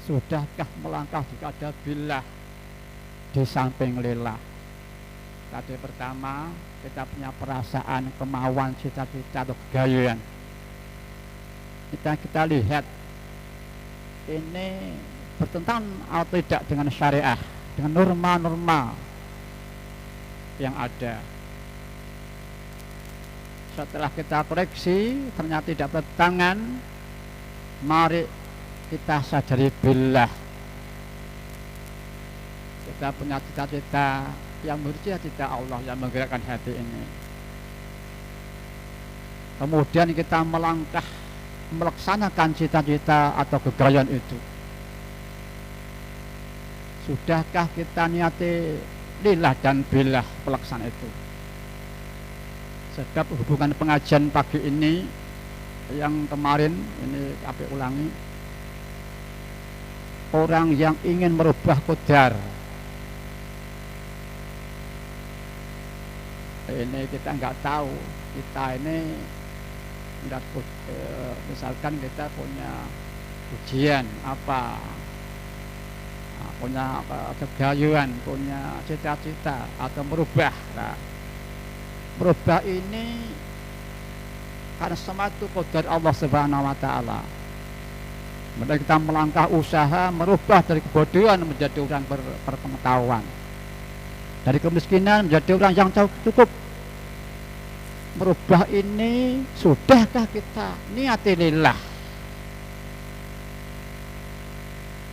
Sudahkah melangkah jika ada billah di samping lillah? Tadi pertama kita punya perasaan, kemauan, cita-cita atau kegayaan. Kita lihat ini bertentangan atau tidak dengan syariah, dengan norma-norma yang ada. Setelah kita koreksi ternyata tidak bertentangan, mari kita sadari billah. Kita punya cita-cita yang cita-cita Allah yang menggerakkan hati ini. Kemudian kita melangkah melaksanakan cita-cita atau kegayaan itu. Sudahkah kita niati lillah dan billah pelaksanaan itu? Sebab hubungan pengajian pagi ini yang kemarin ini kami ulangi, orang yang ingin merubah qadar ini kita nggak tahu, kita ini nggak, misalkan kita punya ujian apa, punya kegayaan, punya cita-cita atau merubah. Nah, merubah ini karena semua itu qadar Allah Subhanahu wa taala. Mereka kita melangkah usaha merubah dari kebodohan menjadi orang berpengetahuan, dari kemiskinan menjadi orang yang cukup. Merubah ini sudahkah kita niati lillah?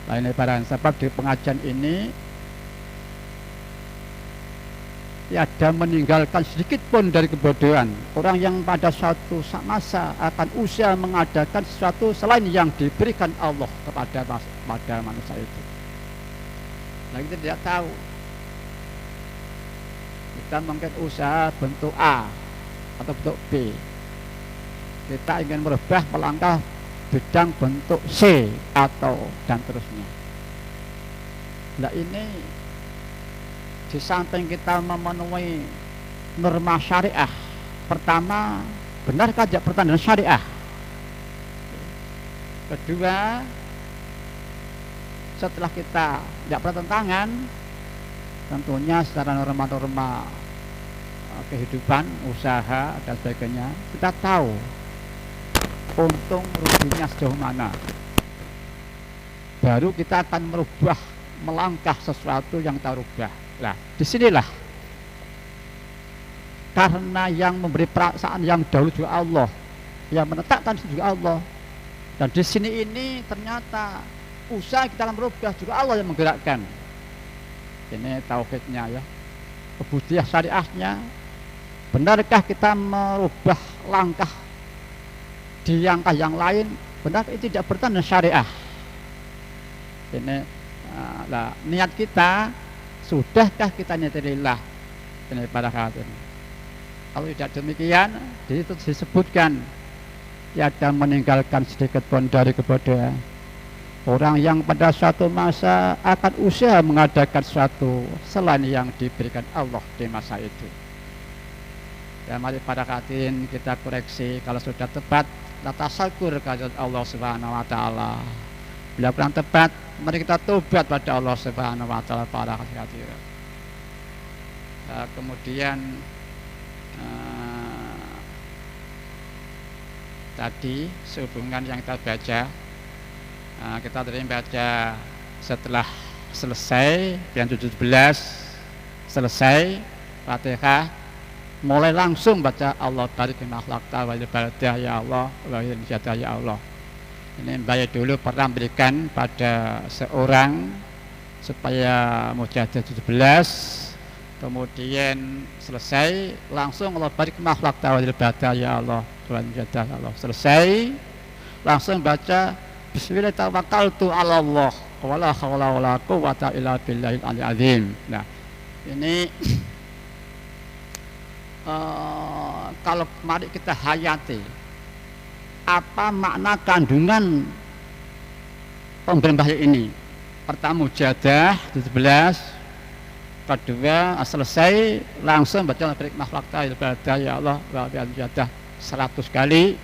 Nah, ini para sebab di pengajian ini tiada meninggalkan sedikit pun dari kebodohan. Orang yang pada suatu masa akan usaha mengadakan sesuatu selain yang diberikan Allah kepada manusia itu. Nah, kita tidak tahu. Kita mungkin usaha bentuk A atau bentuk B. Kita ingin merubah melangkah bidang bentuk C atau dan terusnya. Nah, ini di samping kita memenuhi norma syariah, pertama, benarkah tidak bertentangan dengan syariah? Kedua, setelah kita tidak bertentangan, tentunya secara norma-norma kehidupan, usaha dan sebagainya, kita tahu untung ruginya sejauh mana. Baru kita akan merubah, melangkah sesuatu yang kita rubah. Nah, disinilah karena yang memberi perasaan yang dahulu juga Allah, yang menetapkan juga Allah, dan di sini ini ternyata usaha kita akan merubah juga Allah yang menggerakkan. Ini tauhidnya ya, ubudiyah syariahnya. Benarkah kita merubah langkah di langkah yang lain? Benar itu tidak bertentangan dengan syariah. Ini niat kita, sudahkah kita niati lillah? Ini pada saat ini. Kalau tidak demikian, di situ disebutkan tiada meninggalkan sedikit pun dari kebodohan. Orang yang pada suatu masa akan usaha mengadakan suatu selain yang diberikan Allah di masa itu. Ya, mari pada katin kita koreksi kalau sudah tepat, kita tasakur kepada Allah Subhanahu wa taala. Bila kurang tepat, mari kita tobat pada Allah Subhanahu wa taala pada katin. Kemudian tadi sehubungan yang kita baca, kita tadi baca setelah selesai yang 17 selesai Fatihah, mulai langsung baca Allah barik makhlukta wal ibadah ya Allah wa insyaallah ya Allah. Ini baik dulu pernah berikan pada seorang supaya mujahadah 17, kemudian selesai langsung Allah barik makhlukta wal ibadah ya Allah wa insyaallah ya Allah. Selesai langsung baca bismillah tawakkaltu 'ala Allah wala haula wala quwwata illa billahil aliyyil azim. Nah, ini kalau mari kita hayati apa makna kandungan pemberian wahyu ini. Pertama mujahadah 17, kedua selesai langsung baca barik makhlukta ibadah ya Allah wa bi'ajadah 100 kali,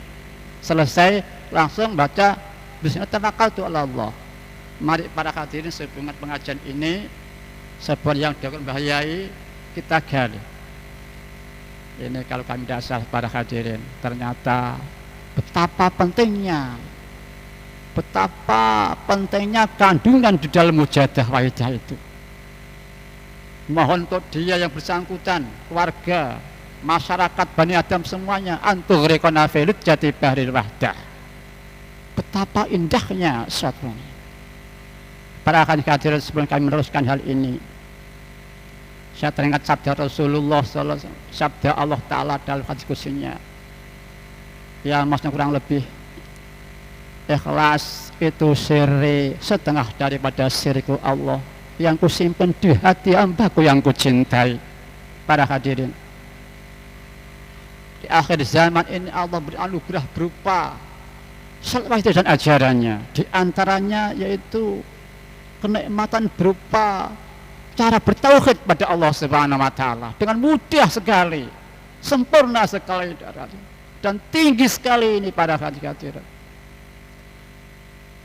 selesai langsung baca bismillah tawakkaltu 'ala Allah Mari para hadirin sehubungan pengajian ini sebuah yang dapat bahayai kita gali. Ini kalau kami dasar para hadirin, ternyata betapa pentingnya kandungan di dalam mujahadah wahidah itu. Mohon untuk dia yang bersangkutan, keluarga, masyarakat Bani Adam semuanya, antughrikona fi lujjati bahril wahdah. Betapa indahnya suatu ini. Para hadirin, sebelum kami meneruskan hal ini, saya teringat sabda Rasulullah SAW, sabda Allah Ta'ala dalam hadis qudsinya, yang maksudnya kurang lebih, ikhlas itu siri setengah daripada siriku Allah yang kusimpan di hati hambaku yang kucintai. Para hadirin, di akhir zaman ini Allah beri anugerah berupa salawat dan ajarannya, di antaranya yaitu kenikmatan berupa cara bertauhid pada Allah Subhanahu wa taala dengan mudah sekali, sempurna sekali dan tinggi sekali ini para hadirin.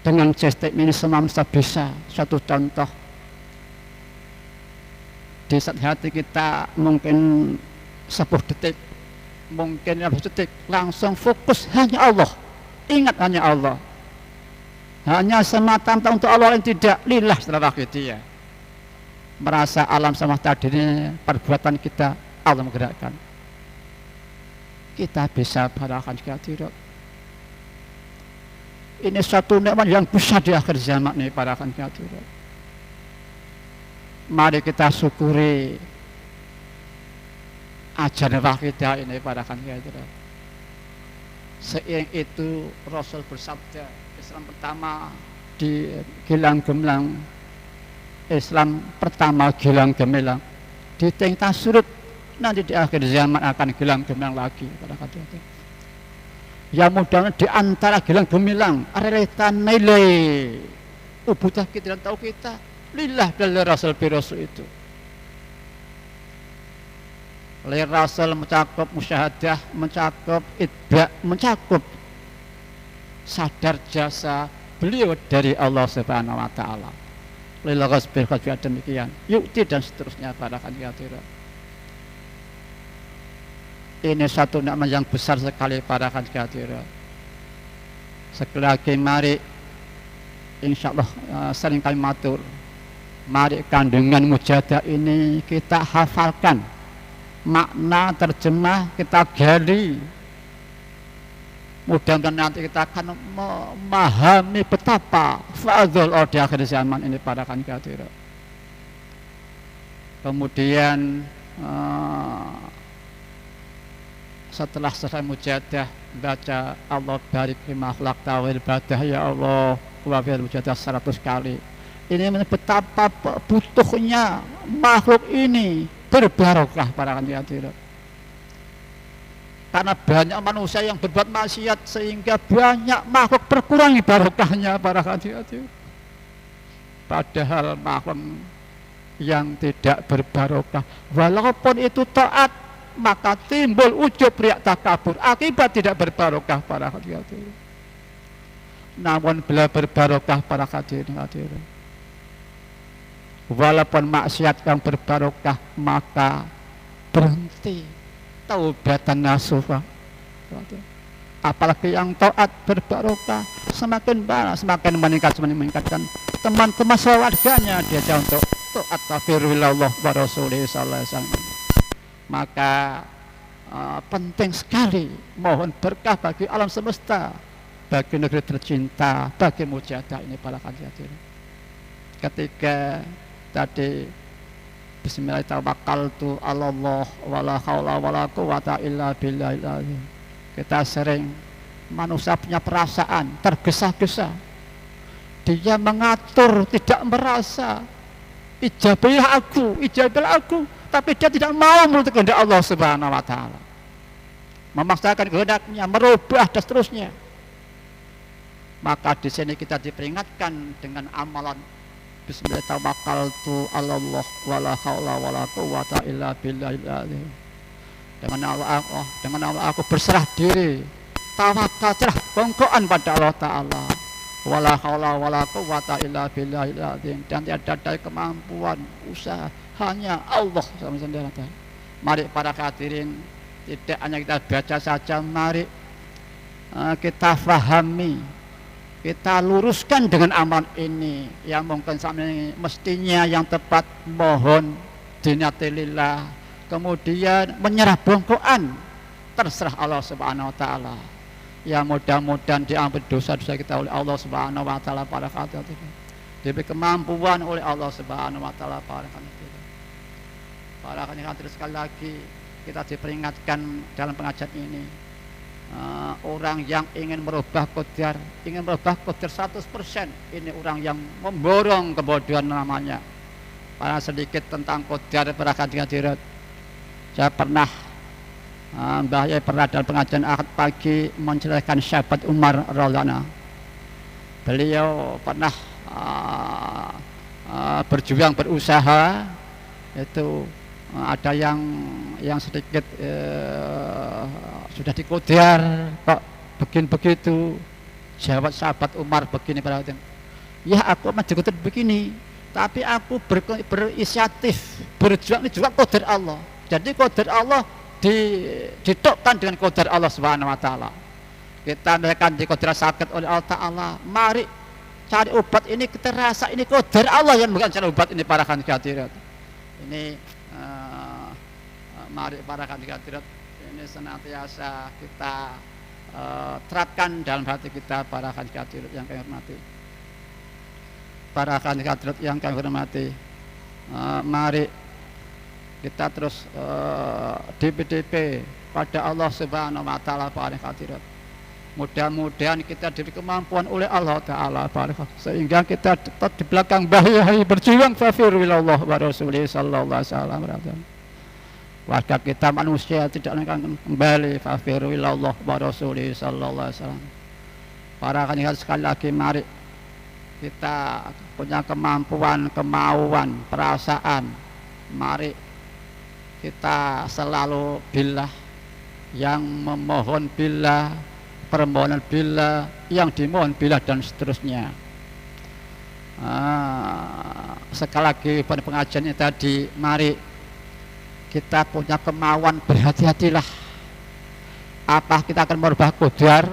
Dengan sistem ini semua bisa. Satu contoh, di saat hati kita mungkin 10 detik, mungkin 15 detik, langsung fokus hanya Allah, ingat hanya Allah, hanya semata-mata untuk Allah, yang tidak lillah setelah dia merasa alam semesta ini perbuatan kita Allah menggerakkan. Kita bisa barakan hadirat. Ini suatu nikmat yang besar di akhir zaman ini para hadirat. Mari kita syukuri ajaran wahidah ini para hadirat. Seiring itu Rasul bersabda, Islam pertama di Gilang Gemilang, Islam pertama gilang gemilang, di tingkat surut nanti di akhir zaman akan gilang gemilang lagi pada hadirat. Ya mudah-mudahan di antara gilang gemilang areta nilai ubudah kita dan tahu kita lillah dan Rasul Rasul itu. Oleh Rasul mencakup musyahadah, mencakup itba, mencakup sadar jasa beliau dari Allah Subhanahu wa taala. Lillah ghasbil khadfiat demikian, yukti dan seterusnya para hadirat. Ini satu nikmat yang besar sekali para hadirat. Sekali lagi mari insyaallah sering kami matur, mari kandungan mujahadah ini kita hafalkan, makna terjemah kita gali. Mudah-mudahan nanti kita akan memahami betapa fadhil di akhir zaman ini para hadirat. Kemudian setelah selesai mujahadah, baca Allah barik fi makhluk tawil badah ya Allah wa fil mujahadah 100 kali. Ini betapa butuhnya makhluk ini berbarokah para hadirat. Karena banyak manusia yang berbuat maksiat sehingga banyak makhluk berkurangi barokahnya para hadirat. Padahal makhluk yang tidak berbarokah, walaupun itu taat, maka timbul ujub riak takabur, akibat tidak berbarokah para hadirat. Namun bila berbarokah para hadirat, walaupun maksiat yang berbarokah, maka berhenti taubatan nasuha. Apalagi yang taat berbarokah, semakin banyak, semakin meningkatkan teman-teman sewarganya diajak untuk taat tafirullah wa rasulih sallallahu alaihi wasallam. Maka penting sekali mohon berkah bagi alam semesta, bagi negeri tercinta, bagi mujahadah ini para hadirin. Ketika tadi Bismillahirrahmanirrahim, Allah wala haula wala quwata illa billah. Kita sering, manusia punya perasaan tergesa-gesa, dia mengatur, tidak merasa ijabilah aku, tapi dia tidak mau menurut kehendak Allah Subhanahu wa taala, memaksakan kehendaknya, merubah dan seterusnya. Maka di sini kita diperingatkan dengan amalan Bismillahirrahmanirrahim, Allah wala haula wala quwata illa billah. Dengan Allah aku berserah diri, tawakal, bongkoan pada Allah Ta'ala. wala haula wala quwwata illa billahil azim, dan tiada daya kemampuan usaha hanya Allah sendiri. Mari para hadirin, tidak hanya kita baca saja, mari kita fahami, kita luruskan dengan amal ini yang mungkin sama ini mestinya yang tepat mohon dinatilillah, kemudian menyerah bongkoan terserah Allah Subhanahu wa taala. Ya mudah-mudahan diampuni dosa-dosa kita oleh Allah Subhanahu wa taala pada saat itu. Diberi kemampuan oleh Allah Subhanahu wa taala pada saat itu. Para hadirin sekali lagi kita diperingatkan dalam pengajian ini, orang yang ingin merubah qadar, 100%, ini orang yang memborong kebodohan namanya. Para sedikit tentang qadar para hadirin. Saya pernah Mbah Yai pernah dalam pengajian Ahad pagi menceritakan sahabat Umar radhiyallahu. Beliau pernah berjuang berusaha, itu ada yang sedikit sudah dikodar kok begitu. Jawab sahabat Umar begini pada waktu itu, ya aku mah dikoдар begini, tapi aku berinisiatif berjuang ini juga kodar Allah. Jadi kodar Allah didokkan dengan kodar Allah Subhanahu wa taala. Kita akan dikodar sakit oleh Allah Ta'ala, mari cari obat ini, kita rasa ini kodar Allah yang bukan cari obat ini para hadirat. Ini mari para hadirat ini senantiasa kita terapkan dalam hati kita para hadirat yang kami hormati. Para hadirat yang kami hormati, mari kita terus DPDP pada Allah Subhanahu wa taala para hadirat. Mudah-mudahan kita diberi kemampuan oleh Allah Ta'ala sehingga kita tetap di belakang bahaya berjuang fafirulallah wa rasulih sallallahu alaihi wasallam. Warga kita manusia tidak akan kembali fafirulallah wa rasulih sallallahu alaihi wasallam. Para hadirin sekali lagi, mari kita punya kemampuan, kemauan, perasaan, mari kita selalu billah, yang memohon billah, permohonan billah, yang dimohon billah, dan seterusnya. Sekali lagi pada pengajian ini tadi, mari kita punya kemauan, berhati-hatilah. Apa kita akan merubah qadar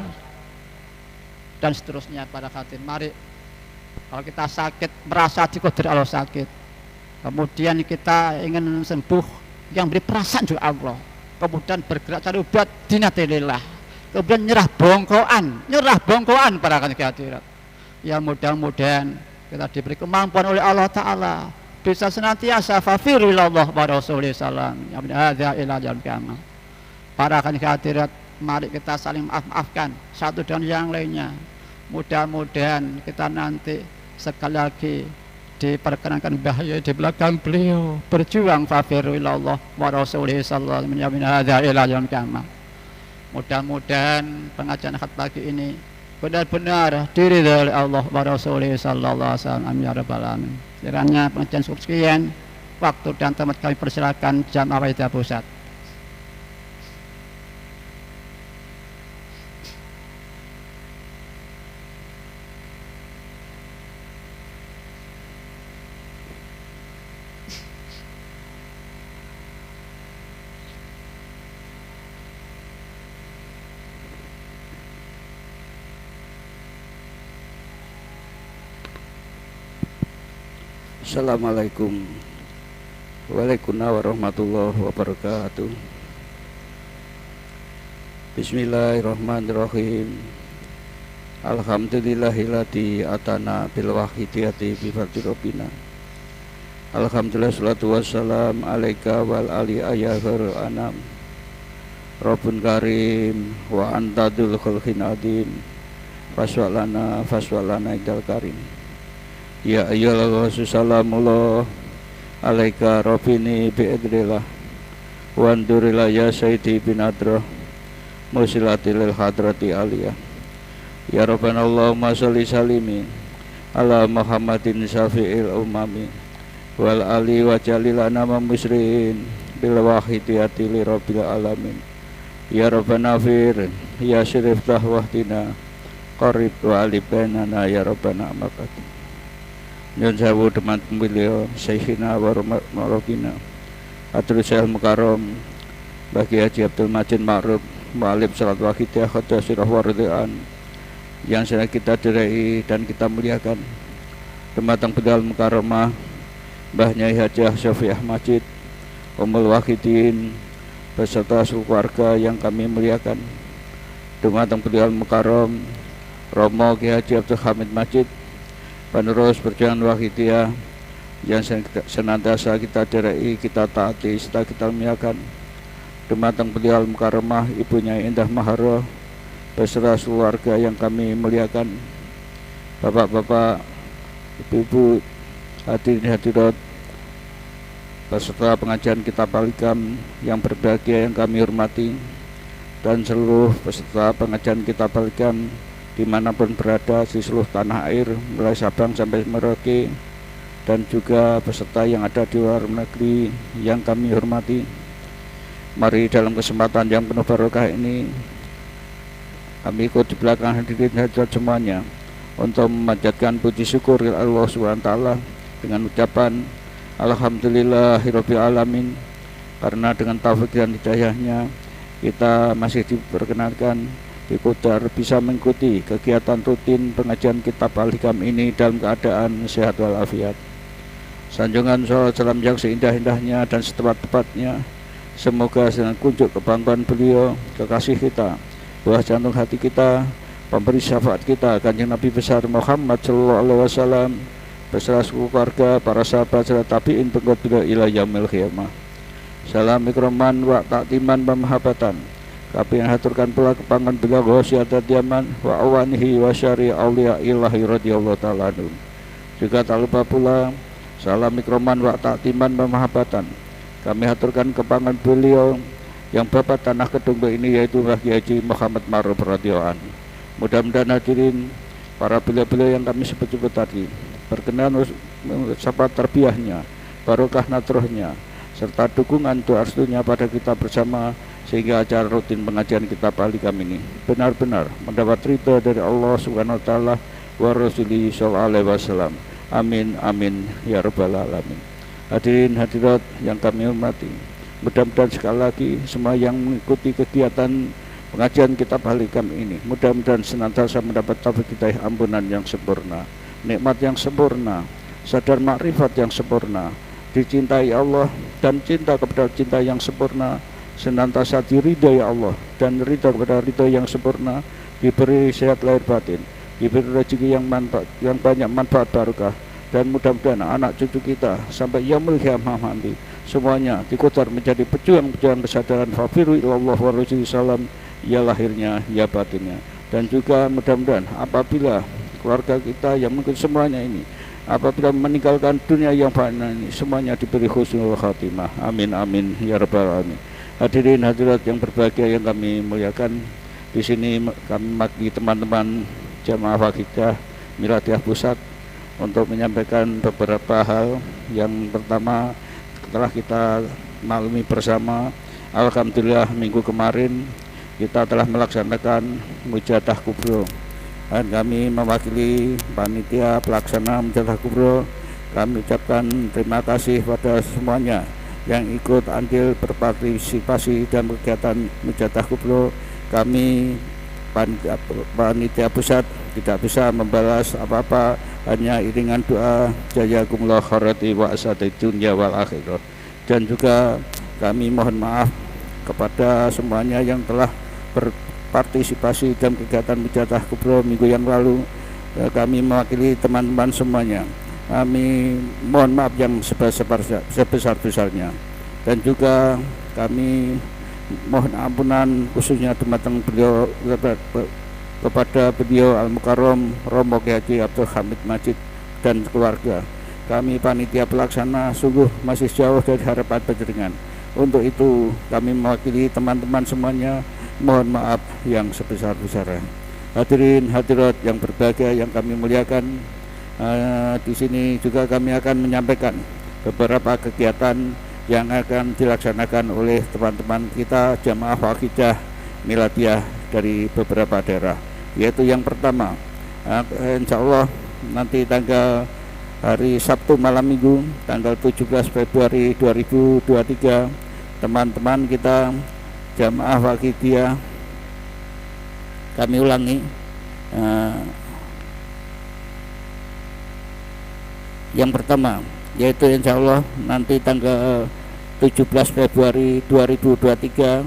dan seterusnya pada hadirin. Mari kalau kita sakit, merasa di qadar Allah sakit, kemudian kita ingin sembuh, yang beri perasaan juga Allah, kemudian bergerak cari obat dinatilillah, kemudian nyerah bongkoan para hadirat. Ya mudah-mudahan kita diberi kemampuan oleh Allah Ta'ala bisa senantiasa fafirulallah wa rasulih salam ya hadza ila jami'ah. Para hadirat, mari kita saling maaf-maafkan satu dan yang lainnya. Mudah-mudahan kita nanti sekali lagi diperkenankan bahaya di belakang beliau berjuang fafirulallah wa rasulih salam ya hadza ila jami'ah. Mudah-mudahan pengajian Ahad pagi ini benar-benar diridhai oleh Allah wa Rasulih sallallahu alaihi wasallam ya rabbal alamin. Kiranya pengajian sekian, waktu dan tempat kami persilakan Jamaah Wahidiyah Pusat. Assalamualaikum warahmatullahi wabarakatuh. Bismillahirrahmanirrahim. Alhamdulillahilladzi atana bil wahidiyati bi fardhi rabbina. Alhamdulillah, salatu wassalam alaika wal ali ayyuhal anam. Rabbun karim wa antadul khalqin adim. Faswalana idal karim. Ya ayyuhal salamullah alaika rabbini bi'idrillah wa andurilah ya sayyidi binadrah musilatil hadrati aliyah. Ya rabbana Allahumma sholli salimin ala Muhammadin syafi'il umami wal ali wa jalilana musrin bil wahidiyati li rabbil alamin. Ya rabbana fir ya syirif tahwahtina qarib wa alif bainana ya rabbana amakati. Nyun sewu teman beliau Syekhina wa Marokina Atul Syekh Mukarram Bagi Haji Abdul Majid Ma'ruf Mu'alim Salat Wahidiyah Khodah Sirah Waridhi'an yang sedang kita dirai dan kita muliakan, Tematang Bedal Mukarramah Mbah Nyai Hajah Syafi'ah Majid Ummul Wahidin beserta seluruh keluarga yang kami muliakan, Tematang Bedal Mukarram Romo Ki Haji Abdul Hamid Majid penerus perjuangan Wahidiyah yang senantiasa kita dirai, kita taati, serta kita muliakan, Tematang Bedal Mukarramah Ibunya Indah Maharoh beserta keluarga yang kami muliakan, bapak-bapak, ibu-ibu, hadirin hadirat beserta pengajian kitab Al-Hikam yang berbahagia yang kami hormati, dan seluruh peserta pengajian kitab Al-Hikam dimanapun berada di seluruh tanah air mulai Sabang sampai Merauke, dan juga peserta yang ada di luar negeri yang kami hormati. Mari dalam kesempatan yang penuh barokah ini kami ikut di belakang hadirin hadirat semuanya untuk memanjatkan puji syukur kepada Allah SWT dengan ucapan Alhamdulillahirabbil alamin, karena dengan taufik dan hidayahnya kita masih diperkenankan dikodar bisa mengikuti kegiatan rutin pengajian kitab Al-Hikam ini dalam keadaan sehat walafiat. Sanjungan sholawat salam yang seindah-indahnya dan setepat-tepatnya semoga dengan kunjuk kebanggaan beliau, kekasih kita, buah jantung hati kita, pemberi syafaat kita, Kanjeng Nabi besar Muhammad sallallahu alaihi wasallam beserta seluruh keluarga, para sahabat serta tabi'in pengikut beliau ila yaumil qiyamah. Salam ikroman wa taktiman wa mahabatan kami haturkan pula kepangan beliau wasiat diaman wa awanihi wa syari auliya ilahi radhiyallahu ta'ala anhum. Juga tak lupa pula salam ikroman wa taktiman wa mahabatan kami haturkan kepangan beliau yang Bapak Tanah Kedung ini, yaitu Bagi Haji Muhammad Ma'ruf radhiyallahu anhu. Mudah-mudahan hadirin para beliau-beliau yang kami sebut-sebut tadi berkenan syafaat tarbiyahnya, barokah nadrohnya, serta dukungan doa restunya pada kita bersama, sehingga acara rutin pengajian kitab Al-Hikam ini benar-benar mendapat ridha dari Allah Subhanahu wa taala wa Rasulih sallallahu alaihi wasallam. Amin amin ya rabbal alamin. Hadirin hadirat yang kami hormati, mudah-mudahan sekali lagi semua yang mengikuti kegiatan pengajian kitab Al-Hikam ini mudah-mudahan senantiasa mendapat taufik hidayah ampunan yang sempurna, nikmat yang sempurna, sadar makrifat yang sempurna, dicintai Allah dan cinta kepada cinta yang sempurna, senantiasa diridhai Allah dan ridha kepada ridha yang sempurna, diberi sehat lahir batin, diberi rezeki yang banyak manfaat barokah, dan mudah-mudahan anak cucu kita sampai yaumul qiyamah nanti semuanya dikotar menjadi pejuang-pejuang kesadaran fafiru ilallah wa rasulih salam, ya lahirnya ya batinnya. Dan juga mudah-mudahan apabila keluarga kita yang mungkin semuanya ini apabila meninggalkan dunia yang fana ini semuanya diberi husnul khatimah. Amin amin ya rabbal alamin. Hadirin hadirat yang berbahagia yang kami muliakan, di sini kami mewakili teman-teman Jamaah Wahidiyah Miladiyah Pusat untuk menyampaikan beberapa hal. Yang pertama, setelah kita maklumi bersama, alhamdulillah minggu kemarin kita telah melaksanakan Mujadah Kubro, dan kami mewakili panitia pelaksana Mujadah Kubro. Kami ucapkan terima kasih pada semuanya yang ikut andil berpartisipasi dalam kegiatan Mujadah Kubro. Kami panitia pusat tidak bisa membalas apa-apa, hanya iringan doa jazakumullah khairati wa asadid dunya wal akhirah. Dan juga kami mohon maaf kepada semuanya yang telah berpartisipasi dalam kegiatan Mujadah Kubro minggu yang lalu. Kami mewakili teman-teman semuanya, kami mohon maaf yang sebesar-besarnya, dan juga kami mohon ampunan khususnya teman-teman beliau kepada beliau Al-Mukarram Romo Ki Haji Abdul Hamid Majid dan keluarga. Kami panitia pelaksana sungguh masih jauh dari harapan panjenengan. Untuk itu kami mewakili teman-teman semuanya mohon maaf yang sebesar-besarnya. Hadirin hadirat yang berbahagia yang kami muliakan, di sini juga kami akan menyampaikan beberapa kegiatan yang akan dilaksanakan oleh teman-teman kita Jamaah Wahidiyah Miladiyah dari beberapa daerah. yaitu yang pertama, insya Allah nanti tanggal hari Sabtu malam Minggu tanggal 17 Februari 2023, teman-teman kita Jamaah Waqidiyah, kami ulangi, yang pertama yaitu insya Allah nanti tanggal 17 Februari 2023,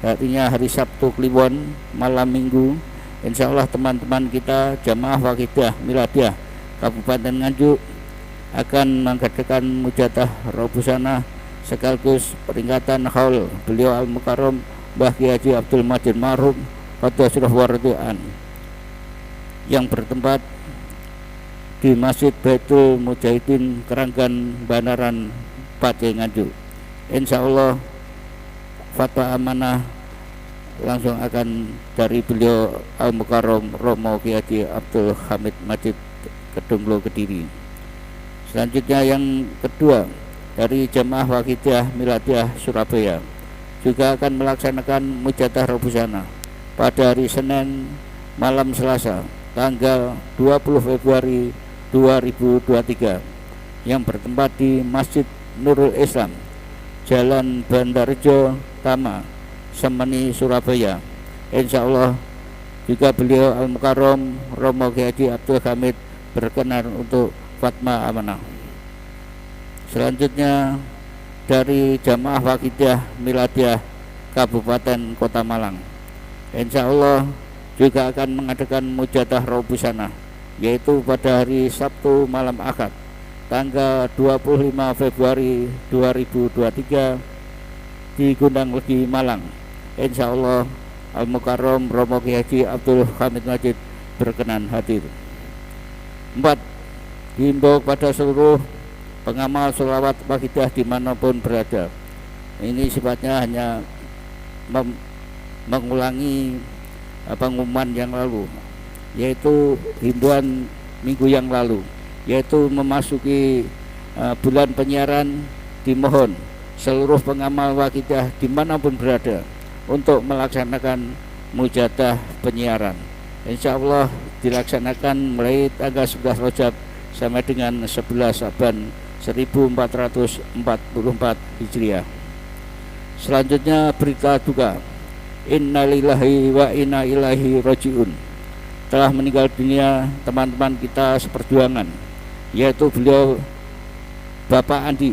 artinya hari Sabtu Kliwon malam Minggu, insya Allah teman-teman kita Jamaah Waqidiyah Miladiyah Kabupaten Nganjuk akan mengadakan mujadah Robusana sekaligus peringatan haul beliau Al-Mukarram Mbah Kiai Haji Abdul Majid Marhum Qaddasirullah Waradian yang bertempat di Masjid Baitul Mujahidin Keranggan Banaran Pacé Nganjuk. Insya Allah fatwa amanah langsung akan dari beliau Al-Mukarram Romo Kiai Haji Abdul Hamid Majid Kedunglo Kediri. Selanjutnya yang kedua dari Jamaah Waqidiyah Miladiyah Surabaya juga akan melaksanakan mujadah Robusana pada hari Senin malam Selasa tanggal 20 Februari 2023 yang bertempat di Masjid Nurul Islam Jalan Bandarjo Tama Semeni Surabaya. Insya Allah juga beliau Al-Mukarram Romo Kiai Haji Abdul Hamid berkenan untuk fatwa amanah. Selanjutnya dari Jamaah Waqidiyah Miladiyah Kabupaten Kota Malang, insya Allah juga akan mengadakan mujadah Robusana, yaitu pada hari Sabtu malam Ahad tanggal 25 Februari 2023 di Gundang Legi Malang. Insya Allah Al-Mukarram Romo Kiai Haji Abdul Hamid Majid berkenan hadir. 4. Dihimbau pada seluruh pengamal sholawat Waqidiyah dimanapun berada. Ini sifatnya hanya mengulangi pengumuman yang lalu, yaitu himbauan minggu yang lalu, yaitu memasuki bulan penyiaran. Dimohon seluruh pengamal Waqidiyah dimanapun berada untuk melaksanakan mujadah penyiaran. Insya Allah dilaksanakan mulai tanggal 11 Rajab sampai dengan 11 Saban 1444 Hijriah. Selanjutnya berita duka, innalillahi wa inna ilaihi rajiun. Telah meninggal dunia teman-teman kita seperjuangan, yaitu beliau Bapak Andi,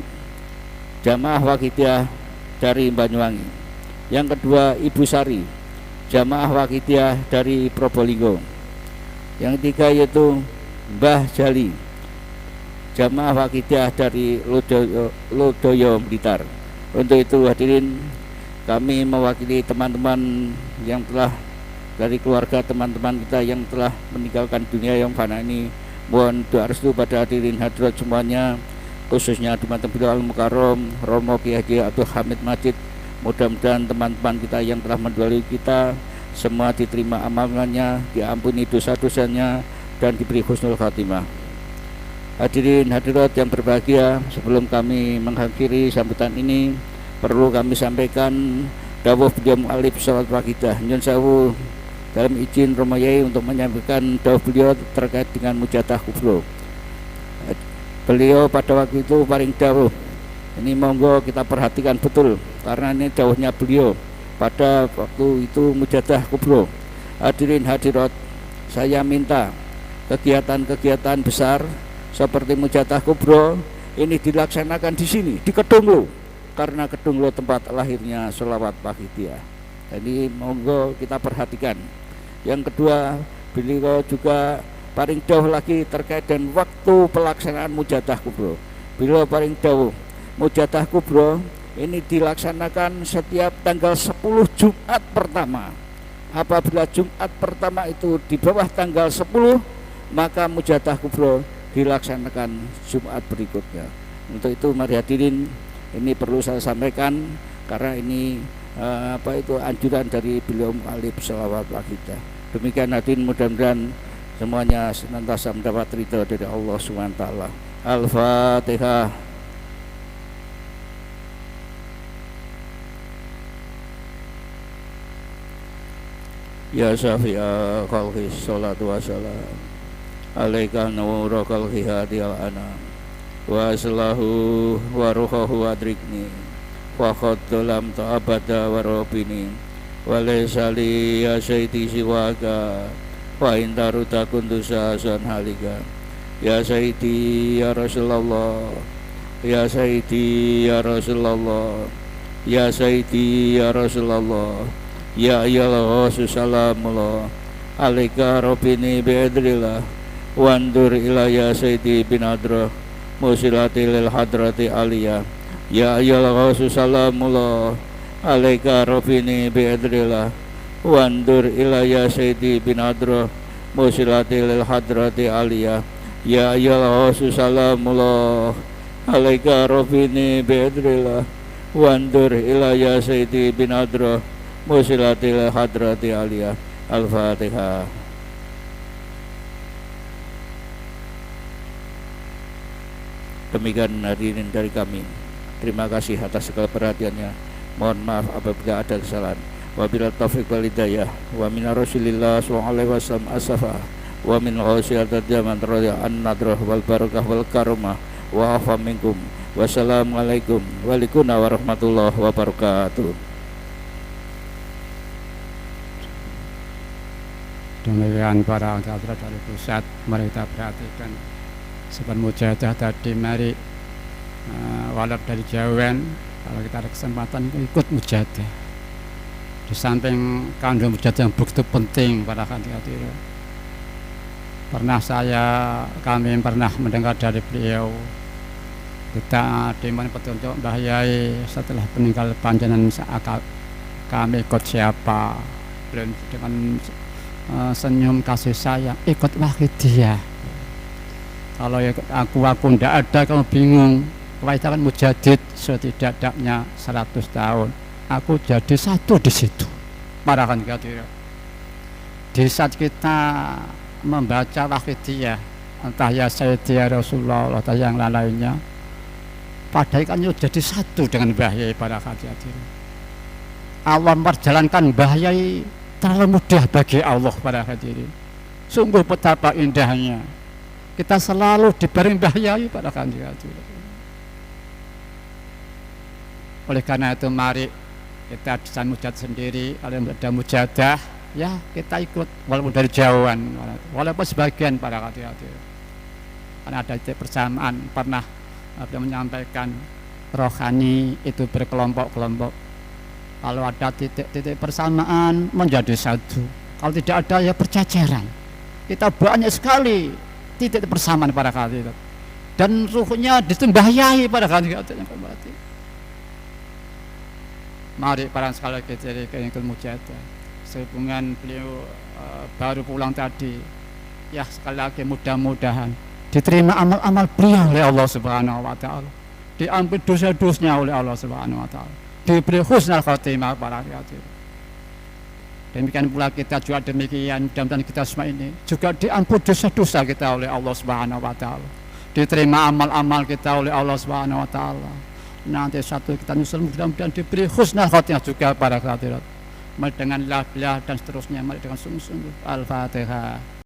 Jamaah Waqidiyah dari Banyuwangi. Yang kedua Ibu Sari, Jamaah Waqidiyah dari Probolinggo. Yang ketiga yaitu Mbah Jali, Jamaah Waqidiyah dari Lodoyo Blitar. Untuk itu hadirin, kami mewakili teman-teman yang telah dari keluarga teman-teman kita yang telah meninggalkan dunia yang fana ini, mohon doa restu pada hadirin hadirat semuanya, khususnya teman-teman beliau Al-Mukarram Romo Kiai Haji Abdul Hamid Majid. Mudah-mudahan teman-teman kita yang telah mendahului kita semua diterima amalannya, diampuni dosa-dosanya, dan diberi husnul khatimah. Hadirin hadirat yang berbahagia, sebelum kami mengakhiri sambutan ini, perlu kami sampaikan dawuh beliau mu'alif sholat Waqidiyah nyun sewu dalam izin Romo Yai untuk menyampaikan dawuh beliau terkait dengan mujadah kubro. Beliau pada waktu itu paling dawuh, ini monggo kita perhatikan betul karena ini dawuhnya beliau pada waktu itu mujadah kubro. Hadirin hadirat, saya minta kegiatan-kegiatan besar seperti mujadah kubro ini dilaksanakan di sini, di Kedunglo, karena Kedunglo tempat lahirnya sholawat Waqidiyah. Jadi monggo kita perhatikan. Yang kedua, beliau juga paling jauh lagi terkait dengan waktu pelaksanaan mujadah kubro. Beliau paling jauh, mujadah kubro ini dilaksanakan setiap tanggal 10 Jumat pertama. Apabila Jumat pertama itu di bawah tanggal 10, maka mujadah kubro dilaksanakan Jumat berikutnya. Untuk itu mari hadirin, ini perlu saya sampaikan karena ini anjuran dari beliau mu'alif sholawat Waqidiyah. Demikian hadirin, mudah-mudahan semuanya senantiasa mendapat ridha dari Allah SWT. Al-Fatihah. Ya syafi'a khalqi sholatu wassalam alaika nura khalqi hadiyal anam wa aslahu wa ruhahu adrikni wa khaddalam ta'abada wa robini wa laysa li ya sayyidi siwaka wa intaru takundusa asan halika ya sayyidi ya Rasulullah ya sayyidi ya Rasulullah ya sayyidi ya Rasulullah ya ayyuhal ghaus salamullah alaika robini bi'adrillah wandur ila ya sayyidi binadra musilati lil hadrati aliyah ya ayyuhal ghaus salamullah alaika robini bi'adrillah wandur ila ya sayyidi binadra musilati lil hadrati aliyah ya ayyuhal ghaus salamullah alaika robini bi'adrillah wandur ila ya sayyidi binadra musilatil hadrati aliyah. Al-Fatihah. Demikian hadirin dari kami, terima kasih atas segala perhatiannya. Mohon maaf apabila ada kesalahan. Wabillahi taufiq wal hidayah. Wa min Rasulillah sallallahu alaihi wasallam asafa wa min ghausiyatil zaman radhiya an nadrah wal barakah wal karamah wa afa minkum. Wassalamualaikum warahmatullahi wabarakatuh. Demikian para hadirat dari pusat, mari kita perhatikan seperti mujahadah tadi, mari walau dari jauhan, kalau kita ada kesempatan ikut mujahadah. Di samping kandung mujahadah yang begitu penting para hadirat, kami pernah mendengar dari beliau, kita dimana petunjuk Mbah Yai setelah meninggal panjenengan kami ikut siapa, dengan senyum kasih sayang, ikutlah dia. Kalau aku ndak ada, kamu bingung. Kita kan mujadid setidaknya 100 tahun. Aku jadi satu di situ. Para kan di saat kita membaca wahidiyah, entah ya Sayyidi ya Rasulullah atau yang lainnya, padahal kan jadi satu dengan Mbah Yai. Para hadirin, Allah memperjalankan Mbah Yai terlalu mudah bagi Allah. Para hadirin, sungguh betapa indahnya kita selalu diberi Mbah Yai. Para hadirin, oleh karena itu mari kita bisa mujahadah sendiri. Kalau ada mujahadah ya kita ikut walaupun dari jauhan, walaupun sebagian. Para hadirin, karena ada titik persamaan. Pernah beliau menyampaikan rohani itu berkelompok-kelompok. Kalau ada titik-titik persamaan menjadi satu. Kalau tidak ada ya perceceran. Kita banyak sekali titik persamaan para hadirat. Dan ruhnya ditembahyai para hadirat yang kembali. Mari para sekali kita ikut mujahadah. Sehubungan beliau baru pulang tadi. Ya sekali lagi mudah-mudahan diterima amal-amal beliau oleh Allah Subhanahu wa taala. Diampuni dosa-dosanya oleh Allah Subhanahu wa taala. Diberi husnul khotimah para hadirin. Demikian pula kita juga demikian, mudah-mudahan kita semua ini juga diampuni dosa-dosa kita oleh Allah Subhanahu wa taala. Diterima amal-amal kita oleh Allah Subhanahu wa taala. Nanti satu kita nyusul, mudah-mudahan diberi husnul khotimah juga para hadirin. Mari dengan la ilaha dan seterusnya, mari dengan sungguh-sungguh. Al-Fatihah.